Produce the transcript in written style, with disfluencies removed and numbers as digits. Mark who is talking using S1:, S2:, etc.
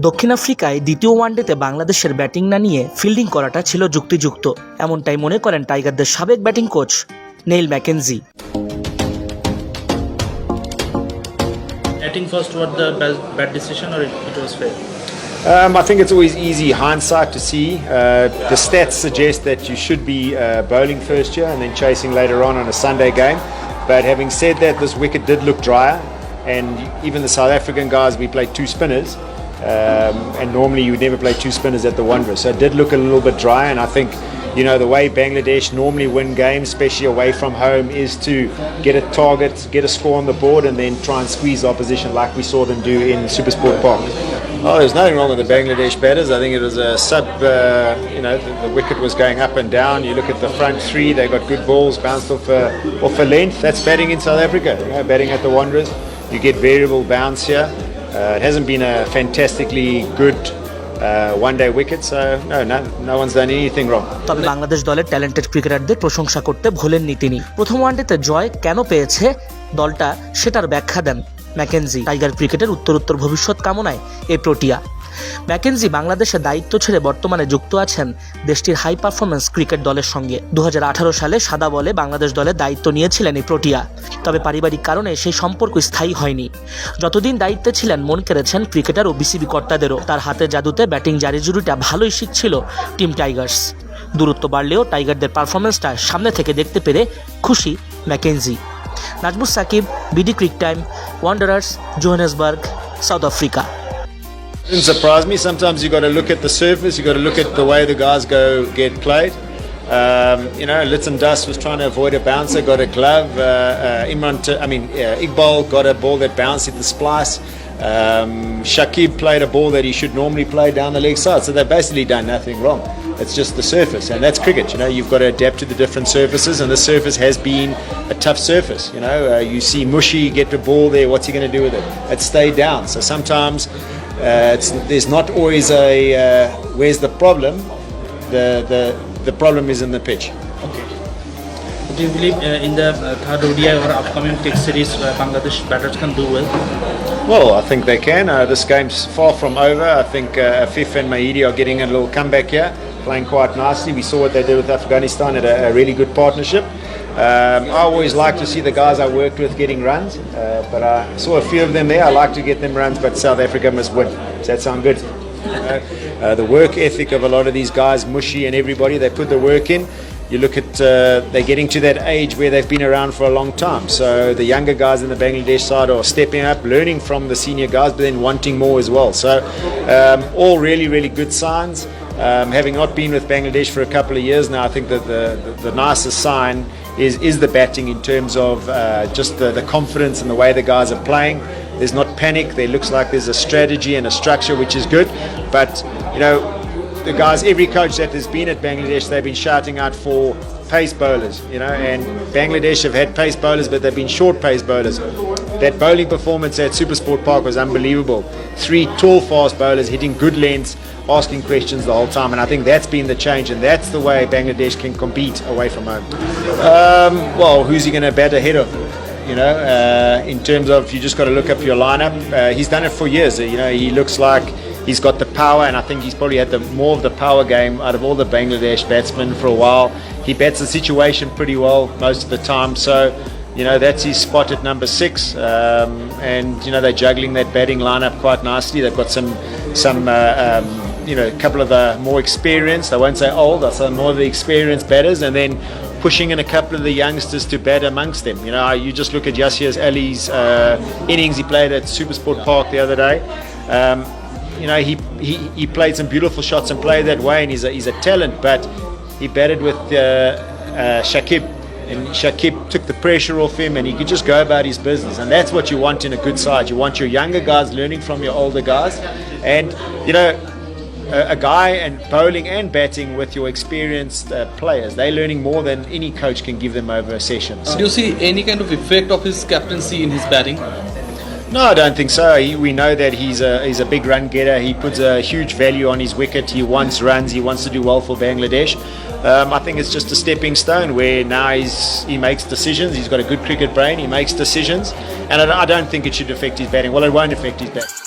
S1: দক্ষিণ আফ্রিকায় দ্বিতীয় ওয়ানডেতে বাংলাদেশের ব্যাটিং না নিয়ে ফিল্ডিং করাটা ছিল যুক্তিযুক্ত, এমনটাই মনে করেন টাইগারদের সাবেক batting coach Neil McKenzie.
S2: Batting first was the bad decision or it was fair?
S3: I think it's always easy hindsight to see. The stats suggest that you should be bowling first here and then chasing later on a Sunday game. But having said that, this wicket did look drier, and even the South African guys, we played two spinners, and normally you would never play two spinners at the Wanderers. So it did look a little bit dry, and I think, you know, the way Bangladesh normally win games, especially away from home, is to get a target, get a score on the board, and then try and squeeze the opposition like we saw them do in Supersport Park. Oh, there's nothing wrong with the Bangladesh batters. I think it was a the wicket was going up and down. You look at the front three, they got good balls, bounced off a length. That's batting in South Africa, you know, batting at the Wanderers. You get variable bounce here. It hasn't been a fantastically good one-day wicket, so no one's done anything wrong.
S1: তবে বাংলাদেশ দলের talented ক্রিকেটারদের প্রশংসা করতে ভোলেননি তিনি। প্রথম ওয়ানডেতে জয় কেন পেয়েছে দলটা সেটার ব্যাখ্যা দেন ম্যাকেনজি। টাইগার ক্রিকেটের উত্তরোত্তর ভবিষ্যৎ কামনায় এই প্রোটিয়া। ম্যাকেনজি বাংলাদেশে দায়িত্ব ছেড়ে বর্তমানে যুক্ত আছেন দেশটির হাই পারফরমেন্স ক্রিকেট দলের সঙ্গে। 2018 সালে সাদা বলে বাংলাদেশ দলের দায়িত্ব নিয়েছিলেন এই প্রোটিয়া, তবে পারিবারিক কারণে সেই সম্পর্ক স্থায়ী হয়নি। যতদিন দায়িত্বে ছিলেন মন কেড়েছেন ক্রিকেটার ও বিসিবি কর্তাদেরও। তার হাতে জাদুতে ব্যাটিং জারিজুরিটা ভালোই শিখছিল টিম টাইগার্স। দূরত্ব বাড়লেও টাইগারদের পারফরমেন্সটা সামনে থেকে দেখতে পেরে খুশি McKenzie. Nazmus Sakib, BDCricTime, Wanderers, Johannesburg, South Africa.
S3: Doesn't surprise me. Sometimes you got to look at the surface. You got to look at the way the guys get played. Litson Dust was trying to avoid a bouncer, got a glove. Iqbal got a ball that bounced at the splice. Shakib played a ball that he should normally play down the leg side. So they've basically done nothing wrong. It's just the surface, and that's cricket. You know, you've got to adapt to the different surfaces, and the surface has been a tough surface. You know, you see Mushi get the ball there. What's he going to do with it? It stayed down. So sometimes there's not always a where's the problem. The problem is in the pitch.
S2: Okay. Do you believe in the third ODI or upcoming Test series Bangladesh batters can do well?
S3: Well, I think they can. This game's far from over. I think Afif and Mahidi are getting a little comeback here, playing quite nicely. We saw what they did with Afghanistan at a really good partnership. I always like to see the guys I worked with getting runs, but I saw a few of them there. I like to get them runs, but South Africa must win. Does that sound good? The work ethic of a lot of these guys, Mushi and everybody, they put the work in. You look at, they're getting to that age where they've been around for a long time. So the younger guys in the Bangladesh side are stepping up, learning from the senior guys, but then wanting more as well. So all really, really good signs. Having not been with Bangladesh for a couple of years now, I think that the nicest sign is the batting in terms of just the confidence and the way the guys are playing. There's not panic. There looks like there's a strategy and a structure, which is good. But, you know, the guys, every coach that has been at Bangladesh, they've been shouting out for pace bowlers, you know, and Bangladesh have had pace bowlers, but they've been short pace bowlers. That bowling performance at Supersport Park was unbelievable. 3 tall, fast bowlers hitting good lengths, asking questions the whole time, and I think that's been the change, and that's the way Bangladesh can compete away from home. Well, who's he going to bat ahead of? You know, in terms of, you just got to look up your lineup. He's done it for years. You know, he looks like he's got the power, and I think he's probably had more of the power game out of all the Bangladesh batsmen for a while. He bats the situation pretty well most of the time, so, you know, that's his spot at number 6. And, you know, they're juggling that batting lineup quite nicely. They've got some a couple of the more experienced, I won't say old, I'll say more of the experienced batters, and then pushing in a couple of the youngsters to bat amongst them. You know, you just look at Yasir Ali's innings he played at Supersport Park the other day. You know, he played some beautiful shots and played that way, and he's a talent, but he batted with Shakib, and Shakib took the pressure off him, and he could just go about his business, and that's what you want in a good side. You want your younger guys learning from your older guys, and, you know, a guy and bowling and batting with your experienced players, they're learning more than any coach can give them over a session.
S4: Do you see any kind of effect of his captaincy in his batting?
S3: No, I don't think so. We know that he's a big run getter. He puts a huge value on his wicket. He wants runs. He wants to do well for Bangladesh. I think it's just a stepping stone where now he makes decisions. He's got a good cricket brain. He makes decisions, and I don't think it should affect his batting. Well, it won't affect his batting.